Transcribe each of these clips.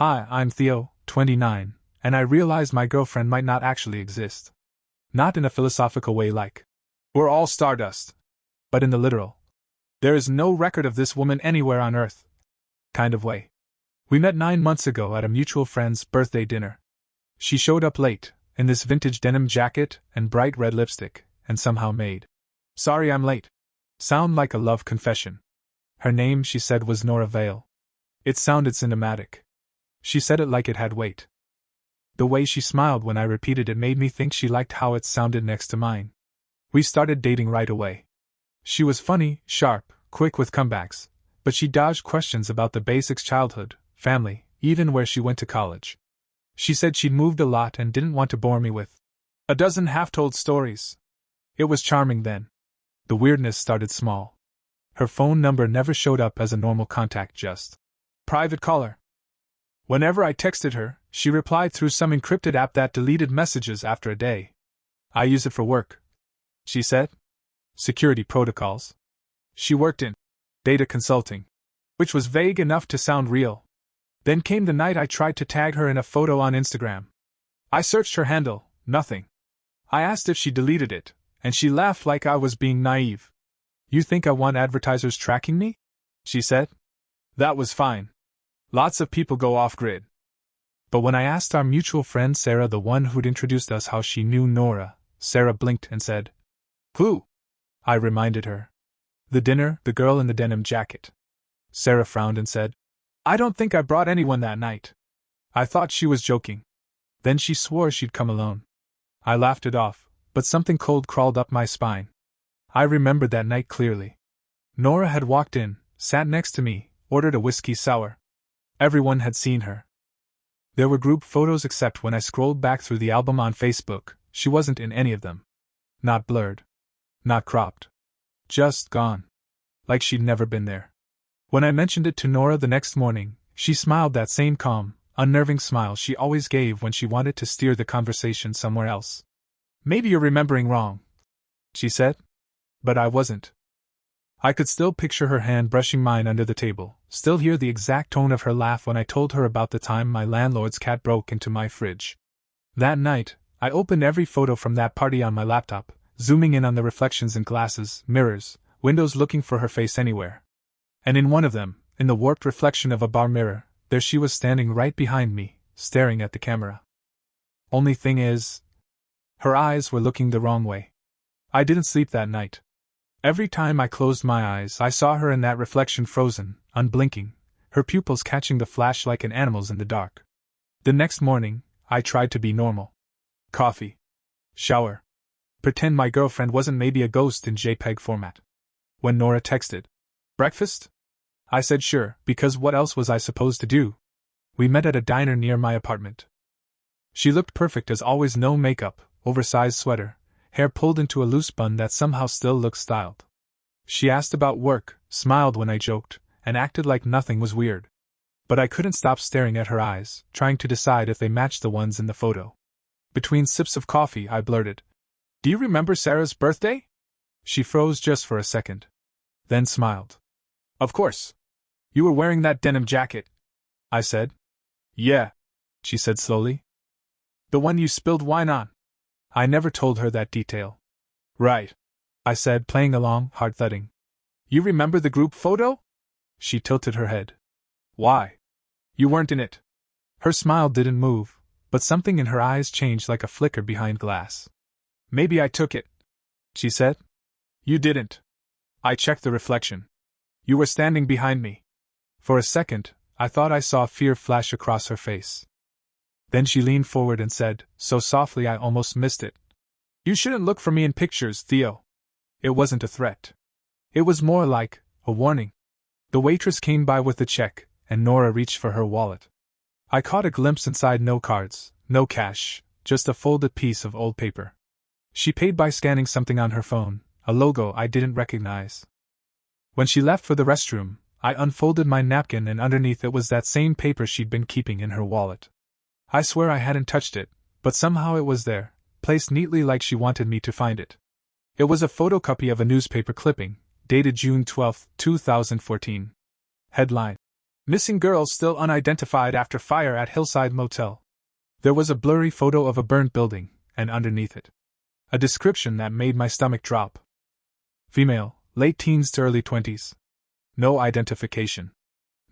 Hi, I'm Theo, 29, and I realized my girlfriend might not actually exist. Not in a philosophical way like, we're all stardust, but in the literal, there is no record of this woman anywhere on Earth kind of way. We met 9 months ago at a mutual friend's birthday dinner. She showed up late, in this vintage denim jacket and bright red lipstick, and somehow made "Sorry I'm late" sound like a love confession. Her name, she said, was Nora Vale. It sounded cinematic. She said it like it had weight. The way she smiled when I repeated it made me think she liked how it sounded next to mine. We started dating right away. She was funny, sharp, quick with comebacks, but she dodged questions about the basics: childhood, family, even where she went to college. She said she'd moved a lot and didn't want to bore me with a dozen half-told stories. It was charming then. The weirdness started small. Her phone number never showed up as a normal contact, just private caller. Whenever I texted her, she replied through some encrypted app that deleted messages after a day. I use it for work, she said. Security protocols. She worked in data consulting, which was vague enough to sound real. Then came the night I tried to tag her in a photo on Instagram. I searched her handle, nothing. I asked if she deleted it, and she laughed like I was being naive. You think I want advertisers tracking me? She said. That was fine. Lots of people go off-grid. But when I asked our mutual friend Sarah, the one who'd introduced us, how she knew Nora, Sarah blinked and said, "Who?" I reminded her. "The dinner, the girl in the denim jacket." Sarah frowned and said, "I don't think I brought anyone that night." I thought she was joking. Then she swore she'd come alone. I laughed it off, but something cold crawled up my spine. I remembered that night clearly. Nora had walked in, sat next to me, ordered a whiskey sour. Everyone had seen her. There were group photos, except when I scrolled back through the album on Facebook, she wasn't in any of them. Not blurred. Not cropped. Just gone. Like she'd never been there. When I mentioned it to Nora the next morning, she smiled that same calm, unnerving smile she always gave when she wanted to steer the conversation somewhere else. "Maybe you're remembering wrong," she said. But I wasn't. I could still picture her hand brushing mine under the table, still hear the exact tone of her laugh when I told her about the time my landlord's cat broke into my fridge. That night, I opened every photo from that party on my laptop, zooming in on the reflections in glasses, mirrors, windows, looking for her face anywhere. And in one of them, in the warped reflection of a bar mirror, there she was standing right behind me, staring at the camera. Only thing is, her eyes were looking the wrong way. I didn't sleep that night. Every time I closed my eyes, I saw her in that reflection, frozen, unblinking, her pupils catching the flash like an animal's in the dark. The next morning, I tried to be normal. Coffee. Shower. Pretend my girlfriend wasn't maybe a ghost in JPEG format. When Nora texted, "Breakfast?" I said sure, because what else was I supposed to do? We met at a diner near my apartment. She looked perfect as always, no makeup, oversized sweater, hair pulled into a loose bun that somehow still looked styled. She asked about work, smiled when I joked, and acted like nothing was weird. But I couldn't stop staring at her eyes, trying to decide if they matched the ones in the photo. Between sips of coffee, I blurted, "Do you remember Sarah's birthday?" She froze just for a second. Then smiled. "Of course. You were wearing that denim jacket," I said. "Yeah," she said slowly. "The one you spilled wine on." I never told her that detail. "Right," I said, playing along, heart thudding. "You remember the group photo?" She tilted her head. "Why? You weren't in it." Her smile didn't move, but something in her eyes changed like a flicker behind glass. "Maybe I took it," she said. "You didn't." I checked the reflection. "You were standing behind me." For a second, I thought I saw fear flash across her face. Then she leaned forward and said, so softly I almost missed it, "You shouldn't look for me in pictures, Theo." It wasn't a threat. It was more like a warning. The waitress came by with the check, and Nora reached for her wallet. I caught a glimpse inside: no cards, no cash, just a folded piece of old paper. She paid by scanning something on her phone, a logo I didn't recognize. When she left for the restroom, I unfolded my napkin, and underneath it was that same paper she'd been keeping in her wallet. I swear I hadn't touched it, but somehow it was there, placed neatly like she wanted me to find it. It was a photocopy of a newspaper clipping, dated June 12, 2014. Headline: Missing girl still unidentified after fire at Hillside Motel. There was a blurry photo of a burnt building, and underneath it, a description that made my stomach drop. Female, late teens to early 20s. No identification.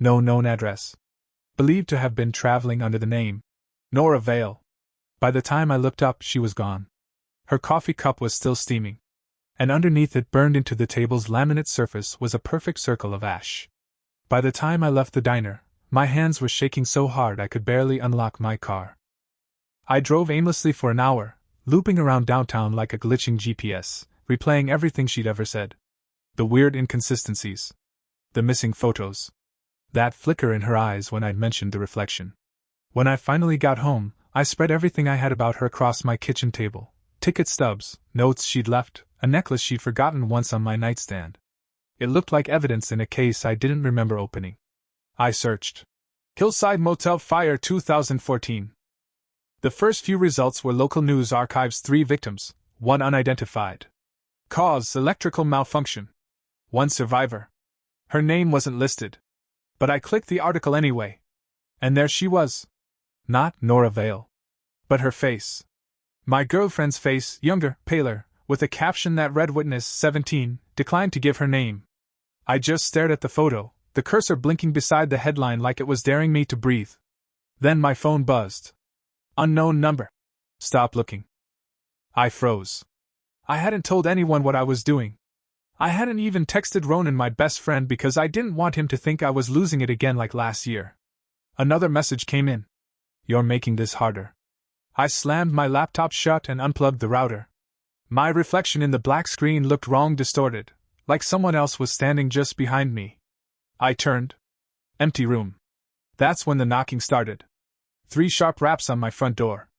No known address. Believed to have been traveling under the name Nora Vale. By the time I looked up, she was gone. Her coffee cup was still steaming, and underneath it, burned into the table's laminate surface, was a perfect circle of ash. By the time I left the diner, my hands were shaking so hard I could barely unlock my car. I drove aimlessly for an hour, looping around downtown like a glitching GPS, replaying everything she'd ever said. The weird inconsistencies. The missing photos. That flicker in her eyes when I'd mentioned the reflection. When I finally got home, I spread everything I had about her across my kitchen table. Ticket stubs, notes she'd left, a necklace she'd forgotten once on my nightstand. It looked like evidence in a case I didn't remember opening. I searched. Hillside Motel Fire 2014. The first few results were local news archives: 3 victims, 1 unidentified. Cause: electrical malfunction. 1 survivor. Her name wasn't listed. But I clicked the article anyway. And there she was. Not Nora Vale. But her face. My girlfriend's face, younger, paler, with a caption that read "Witness 17, declined to give her name." I just stared at the photo, the cursor blinking beside the headline like it was daring me to breathe. Then my phone buzzed. Unknown number. Stop looking. I froze. I hadn't told anyone what I was doing. I hadn't even texted Ronan, my best friend, because I didn't want him to think I was losing it again like last year. Another message came in. You're making this harder. I slammed my laptop shut and unplugged the router. My reflection in the black screen looked wrong, distorted, like someone else was standing just behind me. I turned. Empty room. That's when the knocking started. 3 sharp raps on my front door.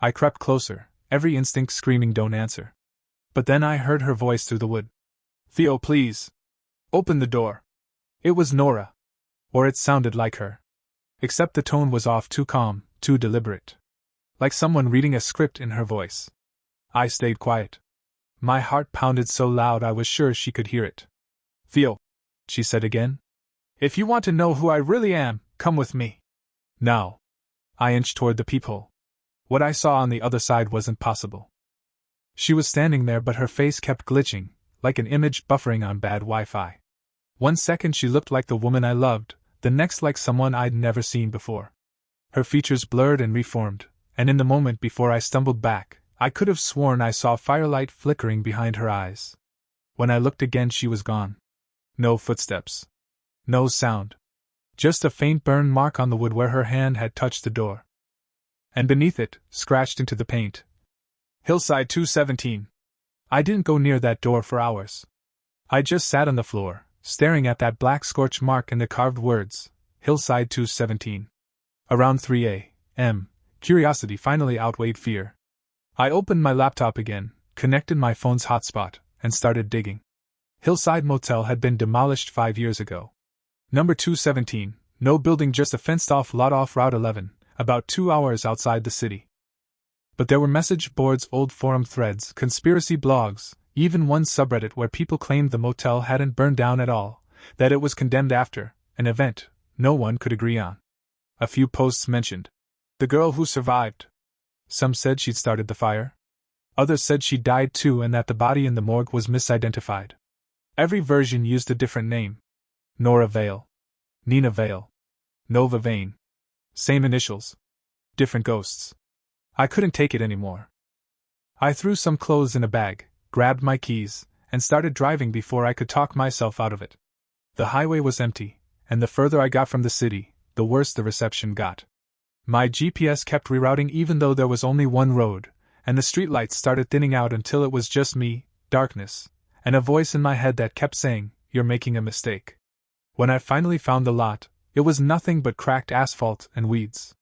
I crept closer, every instinct screaming, "Don't answer." But then I heard her voice through the wood. "Theo, please. Open the door." It was Nora. Or it sounded like her. Except the tone was off, too calm, too deliberate. Like someone reading a script in her voice. I stayed quiet. My heart pounded so loud I was sure she could hear it. "Theo," she said again. "If you want to know who I really am, come with me." Now. I inched toward the peephole. What I saw on the other side wasn't possible. She was standing there, but her face kept glitching, like an image buffering on bad Wi-Fi. 1 second she looked like the woman I loved, the next like someone I'd never seen before. Her features blurred and reformed, and in the moment before I stumbled back, I could have sworn I saw firelight flickering behind her eyes. When I looked again, she was gone. No footsteps. No sound. Just a faint burn mark on the wood where her hand had touched the door. And beneath it, scratched into the paint, Hillside 217. I didn't go near that door for hours. I just sat on the floor, staring at that black scorch mark and the carved words, Hillside 217. Around 3 a.m., curiosity finally outweighed fear. I opened my laptop again, connected my phone's hotspot, and started digging. Hillside Motel had been demolished 5 years ago. Number 217, no building, just a fenced-off lot off Route 11, about 2 hours outside the city. But there were message boards, old forum threads, conspiracy blogs, even one subreddit where people claimed the motel hadn't burned down at all, that it was condemned after an event no one could agree on. A few posts mentioned the girl who survived. Some said she'd started the fire. Others said she died too and that the body in the morgue was misidentified. Every version used a different name. Nora Vale. Nina Vale. Nova Vane. Same initials. Different ghosts. I couldn't take it anymore. I threw some clothes in a bag, grabbed my keys, and started driving before I could talk myself out of it. The highway was empty, and the further I got from the city, the worse the reception got. My GPS kept rerouting even though there was only one road, and the streetlights started thinning out until it was just me, darkness, and a voice in my head that kept saying, "You're making a mistake." When I finally found the lot, it was nothing but cracked asphalt and weeds.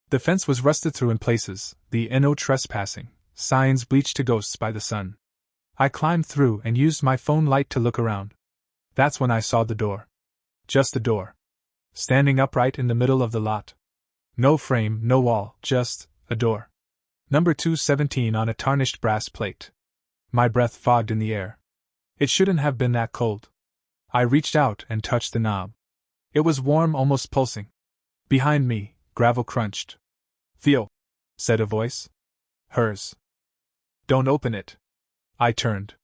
The fence was rusted through in places, the "No trespassing" signs bleached to ghosts by the sun. I climbed through and used my phone light to look around. That's when I saw the door. Just a door. Standing upright in the middle of the lot. No frame, no wall, just a door. Number 217 on a tarnished brass plate. My breath fogged in the air. It shouldn't have been that cold. I reached out and touched the knob. It was warm, almost pulsing. Behind me, gravel crunched. "Theo," said a voice. Hers. "Don't open it." I turned.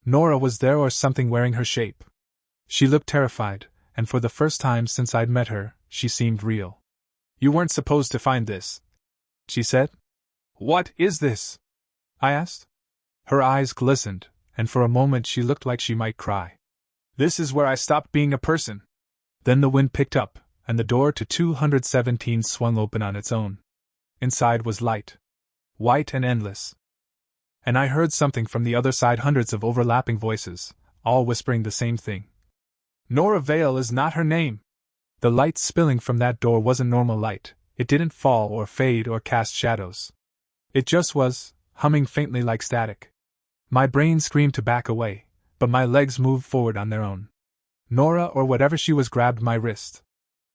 Nora was there, or something wearing her shape. She looked terrified, and for the first time since I'd met her, she seemed real. "You weren't supposed to find this," she said. "What is this?" I asked. Her eyes glistened, and for a moment she looked like she might cry. "This is where I stopped being a person." Then the wind picked up, and the door to 217 swung open on its own. Inside was light. White and endless. And I heard something from the other side, hundreds of overlapping voices, all whispering the same thing. "Nora Vale is not her name." The light spilling from that door wasn't normal light. It didn't fall or fade or cast shadows. It just was, humming faintly like static. My brain screamed to back away, but my legs moved forward on their own. Nora, or whatever she was, grabbed my wrist.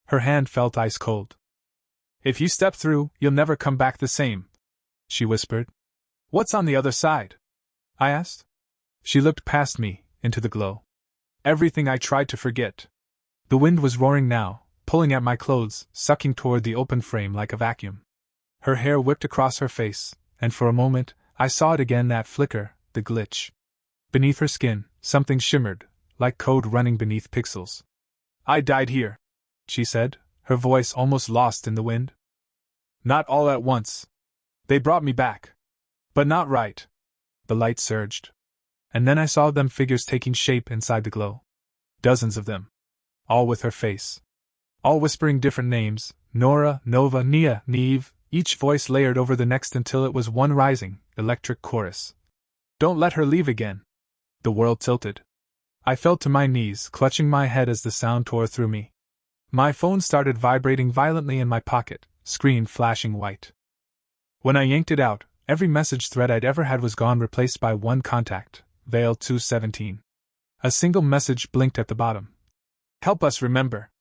Her hand felt ice cold. "If you step through, you'll never come back the same," she whispered. "What's on the other side?" I asked. She looked past me, into the glow. Everything I tried to forget. The wind was roaring now, pulling at my clothes, sucking toward the open frame like a vacuum. Her hair whipped across her face, and for a moment, I saw it again, that flicker, the glitch. Beneath her skin, something shimmered, like code running beneath pixels. "I died here," she said, her voice almost lost in the wind. "Not all at once. They brought me back. But not right." The light surged. And then I saw them, figures taking shape inside the glow. Dozens of them. All with her face. All whispering different names: Nora, Nova, Nia, Neve, each voice layered over the next until it was one rising, electric chorus. "Don't let her leave again." The world tilted. I fell to my knees, clutching my head as the sound tore through me. My phone started vibrating violently in my pocket, screen flashing white. When I yanked it out, every message thread I'd ever had was gone, replaced by one contact, Vale 217. A single message blinked at the bottom. "Help us remember."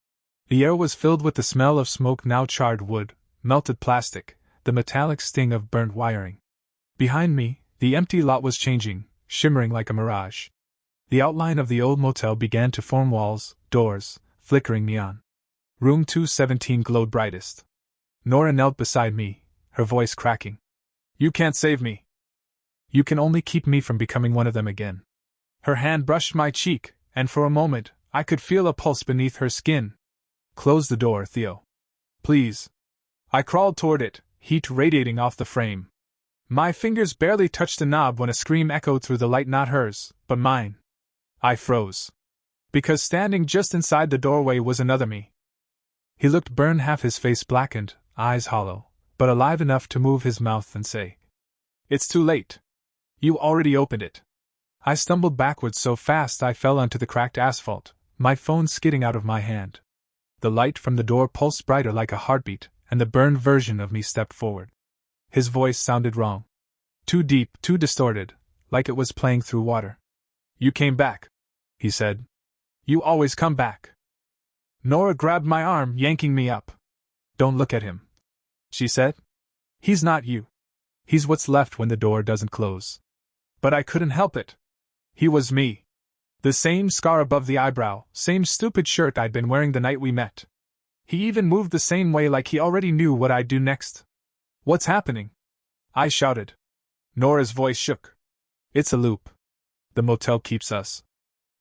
The air was filled with the smell of smoke, now charred wood, melted plastic, the metallic sting of burnt wiring. Behind me, the empty lot was changing, shimmering like a mirage. The outline of the old motel began to form: walls, doors, flickering neon. Room 217 glowed brightest. Nora knelt beside me, her voice cracking. "You can't save me. You can only keep me from becoming one of them again." Her hand brushed my cheek, and for a moment, I could feel a pulse beneath her skin. "Close the door, Theo. Please." I crawled toward it, heat radiating off the frame. My fingers barely touched the knob when a scream echoed through the light, not hers, but mine. I froze. Because standing just inside the doorway was another me. He looked burned, half his face blackened, eyes hollow, but alive enough to move his mouth and say, "It's too late. You already opened it." I stumbled backwards so fast I fell onto the cracked asphalt, my phone skidding out of my hand. The light from the door pulsed brighter like a heartbeat, and the burned version of me stepped forward. His voice sounded wrong. Too deep, too distorted, like it was playing through water. "You came back," he said. "You always come back." Nora grabbed my arm, yanking me up. "Don't look at him," she said. "He's not you. He's what's left when the door doesn't close." But I couldn't help it. He was me. The same scar above the eyebrow, same stupid shirt I'd been wearing the night we met. He even moved the same way, like he already knew what I'd do next. "What's happening?" I shouted. Nora's voice shook. "It's a loop. The motel keeps us.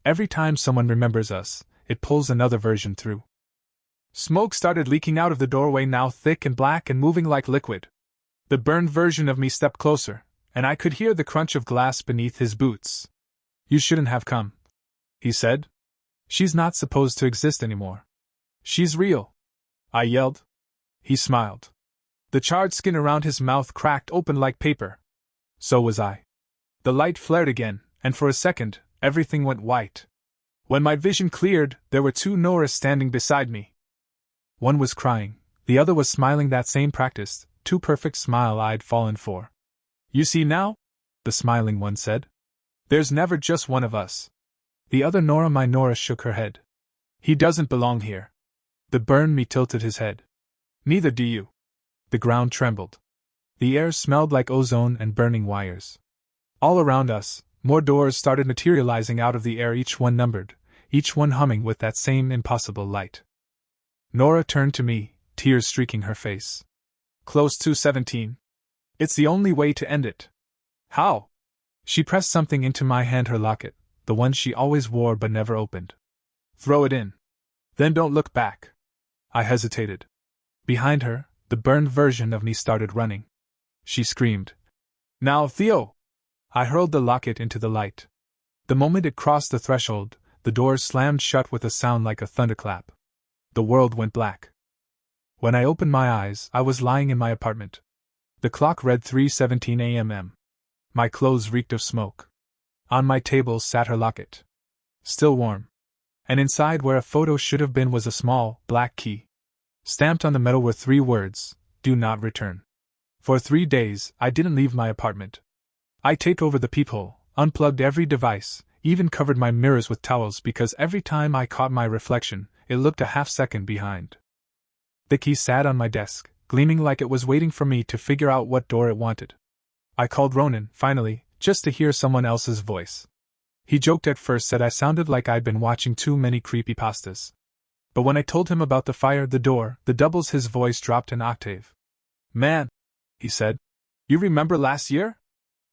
Every time someone remembers us, it pulls another version through." Smoke started leaking out of the doorway, now thick and black and moving like liquid. The burned version of me stepped closer, and I could hear the crunch of glass beneath his boots. "You shouldn't have come," he said. "She's not supposed to exist anymore. She's real," I yelled. He smiled. The charred skin around his mouth cracked open like paper. So was I. The light flared again, and for a second, everything went white. When my vision cleared, there were two Noras standing beside me. One was crying, the other was smiling, that same practiced, too perfect smile I'd fallen for. "You see now?" the smiling one said. "There's never just one of us." The other Nora, my Nora, shook her head. "He doesn't belong here." The burned me tilted his head. "Neither do you." The ground trembled. The air smelled like ozone and burning wires. All around us, more doors started materializing out of the air, each one numbered, each one humming with that same impossible light. Nora turned to me, tears streaking her face. Close 217. It's the only way to end it. How? She pressed something into my hand, her locket, the one she always wore but never opened. Throw it in. Then don't look back. I hesitated. Behind her, the burned version of me started running. She screamed. Now, Theo! I hurled the locket into the light. The moment it crossed the threshold, the doors slammed shut with a sound like a thunderclap. The world went black. When I opened my eyes, I was lying in my apartment. The clock read 3:17 a.m. My clothes reeked of smoke. On my table sat her locket. Still warm. And inside, where a photo should have been, was a small, black key. Stamped on the metal were 3 words, "Do not return." For 3 days, I didn't leave my apartment. I taped over the peephole, unplugged every device, even covered my mirrors with towels because every time I caught my reflection, it looked a half-second behind. The key sat on my desk, gleaming like it was waiting for me to figure out what door it wanted. I called Ronan, finally, just to hear someone else's voice. He joked at first, said I sounded like I'd been watching too many creepypastas. But when I told him about the fire, the door, the doubles, his voice dropped an octave. Man, he said, you remember last year?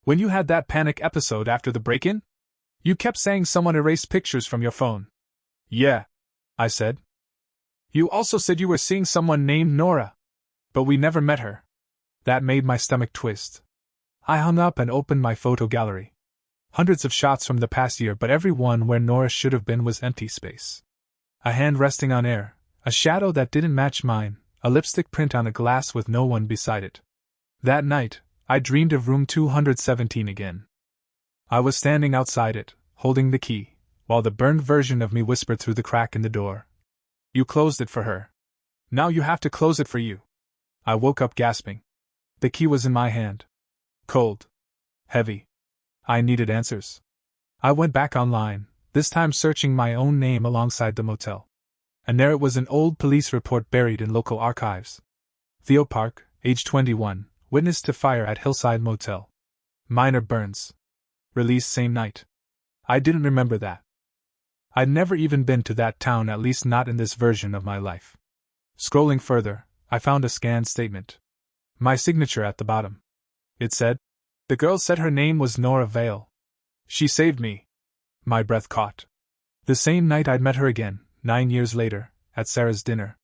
When you had that panic episode after the break-in? You kept saying someone erased pictures from your phone. Yeah, I said. You also said you were seeing someone named Nora. But we never met her. That made my stomach twist. I hung up and opened my photo gallery. Hundreds of shots from the past year, but every one where Nora should have been was empty space. A hand resting on air, a shadow that didn't match mine, a lipstick print on a glass with no one beside it. That night, I dreamed of room 217 again. I was standing outside it, holding the key, while the burned version of me whispered through the crack in the door. You closed it for her. Now you have to close it for you. I woke up gasping. The key was in my hand. Cold. Heavy. I needed answers. I went back online, this time searching my own name alongside the motel. And there it was, an old police report buried in local archives. Theo Park, age 21, witness to fire at Hillside Motel. Minor burns. Released same night. I didn't remember that. I'd never even been to that town, at least not in this version of my life. Scrolling further, I found a scanned statement. My signature at the bottom. It said, the girl said her name was Nora Vale. She saved me. My breath caught. The same night I'd met her again, 9 years later, at Sarah's dinner.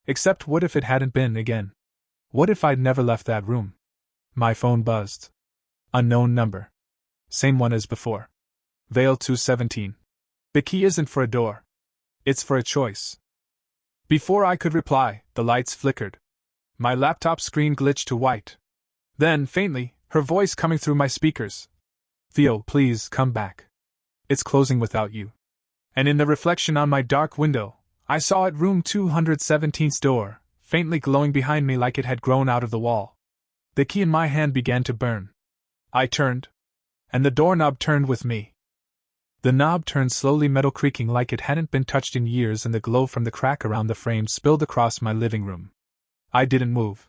Except what if it hadn't been again? What if I'd never left that room? My phone buzzed. Unknown number. Same one as before. Vale 217. The key isn't for a door. It's for a choice. Before I could reply, the lights flickered. My laptop screen glitched to white. Then, faintly, her voice coming through my speakers. Theo, please come back. It's closing without you. And in the reflection on my dark window, I saw at room 217's door, faintly glowing behind me like it had grown out of the wall. The key in my hand began to burn. I turned. And the doorknob turned with me. The knob turned slowly, metal creaking like it hadn't been touched in years, and the glow from the crack around the frame spilled across my living room. I didn't move.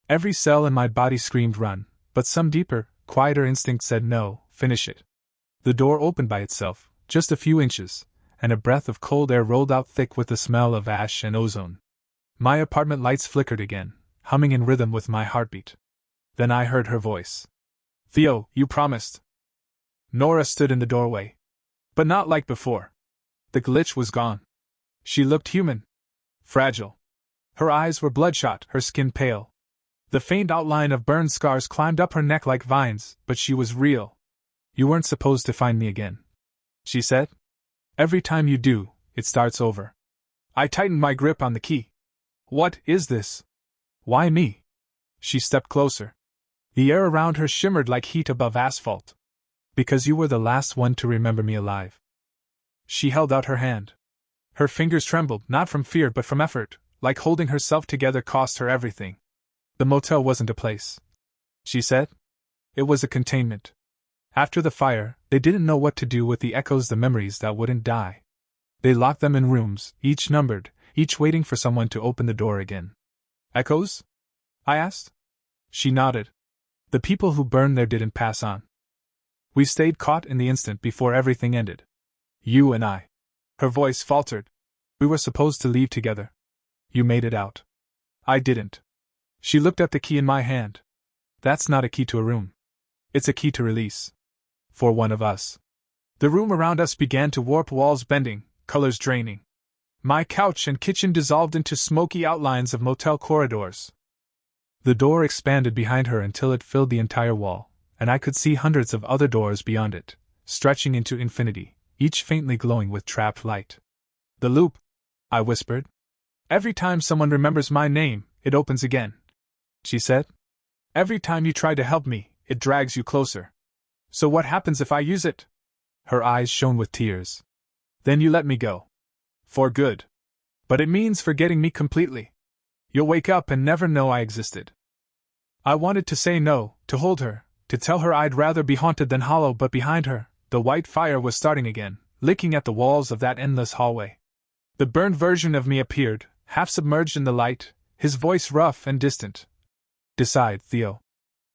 Every cell in my body screamed run, but some deeper, quieter instinct said no, finish it. The door opened by itself, just a few inches, and a breath of cold air rolled out thick with the smell of ash and ozone. My apartment lights flickered again, humming in rhythm with my heartbeat. Then I heard her voice. Theo, you promised. Nora stood in the doorway. But not like before. The glitch was gone. She looked human. Fragile. Her eyes were bloodshot, her skin pale. The faint outline of burn scars climbed up her neck like vines, but she was real. You weren't supposed to find me again, she said. Every time you do, it starts over. I tightened my grip on the key. What is this? Why me? She stepped closer. The air around her shimmered like heat above asphalt. Because you were the last one to remember me alive. She held out her hand. Her fingers trembled, not from fear but from effort, like holding herself together cost her everything. The motel wasn't a place, she said. It was a containment. After the fire, they didn't know what to do with the echoes, the memories that wouldn't die. They locked them in rooms, each numbered, each waiting for someone to open the door again. Echoes? I asked. She nodded. The people who burned there didn't pass on. We stayed caught in the instant before everything ended. You and I. Her voice faltered. We were supposed to leave together. You made it out. I didn't. She looked at the key in my hand. That's not a key to a room. It's a key to release. For one of us. The room around us began to warp, walls bending, colors draining. My couch and kitchen dissolved into smoky outlines of motel corridors. The door expanded behind her until it filled the entire wall, and I could see hundreds of other doors beyond it, stretching into infinity, each faintly glowing with trapped light. The loop, I whispered. Every time someone remembers my name, it opens again, she said. Every time you try to help me, it drags you closer. So what happens if I use it? Her eyes shone with tears. Then you let me go. For good. But it means forgetting me completely. You'll wake up and never know I existed. I wanted to say no, to hold her, to tell her I'd rather be haunted than hollow, but behind her, the white fire was starting again, licking at the walls of that endless hallway. The burned version of me appeared, half submerged in the light, his voice rough and distant. Decide, Theo.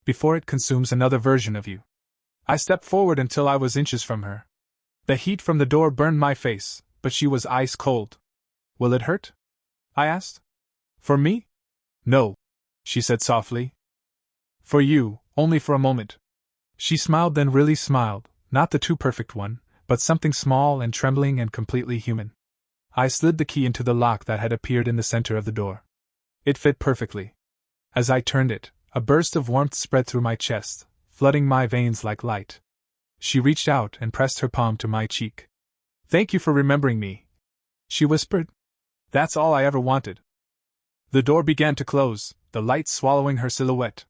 Before it consumes another version of you. I stepped forward until I was inches from her. The heat from the door burned my face, but she was ice cold. Will it hurt? I asked. For me? No, she said softly. For you, only for a moment. She smiled, then really smiled, not the too perfect one, but something small and trembling and completely human. I slid the key into the lock that had appeared in the center of the door. It fit perfectly. As I turned it, a burst of warmth spread through my chest, flooding my veins like light. She reached out and pressed her palm to my cheek. Thank you for remembering me, she whispered. That's all I ever wanted. The door began to close, the light swallowing her silhouette.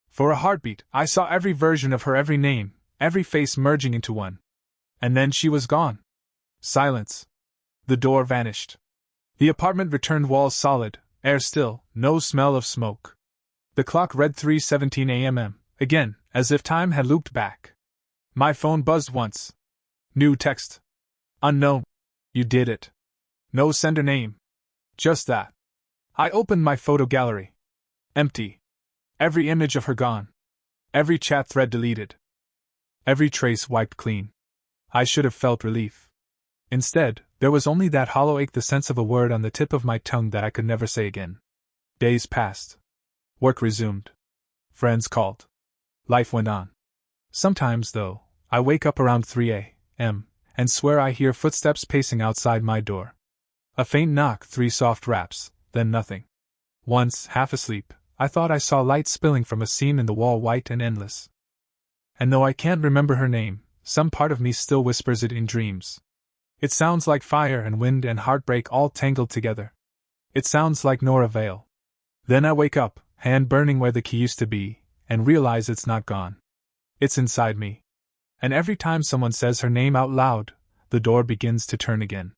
For a heartbeat, I saw every version of her, every name, every face merging into one. And then she was gone. Silence. The door vanished. The apartment returned, walls solid, air still, no smell of smoke. The clock read 3:17 a.m. again, as if time had looped back. My phone buzzed once. New text. Unknown. You did it. No sender name. Just that. I opened my photo gallery. Empty. Every image of her gone. Every chat thread deleted. Every trace wiped clean. I should have felt relief. Instead, there was only that hollow ache, the sense of a word on the tip of my tongue that I could never say again. Days passed. Work resumed. Friends called. Life went on. Sometimes, though, I wake up around 3 a.m. and swear I hear footsteps pacing outside my door. A faint knock, 3 soft raps, then nothing. Once, half asleep, I thought I saw light spilling from a seam in the wall, white and endless. And though I can't remember her name, some part of me still whispers it in dreams. It sounds like fire and wind and heartbreak all tangled together. It sounds like Nora Vale. Then I wake up, hand burning where the key used to be, and realize it's not gone. It's inside me. And every time someone says her name out loud, the door begins to turn again.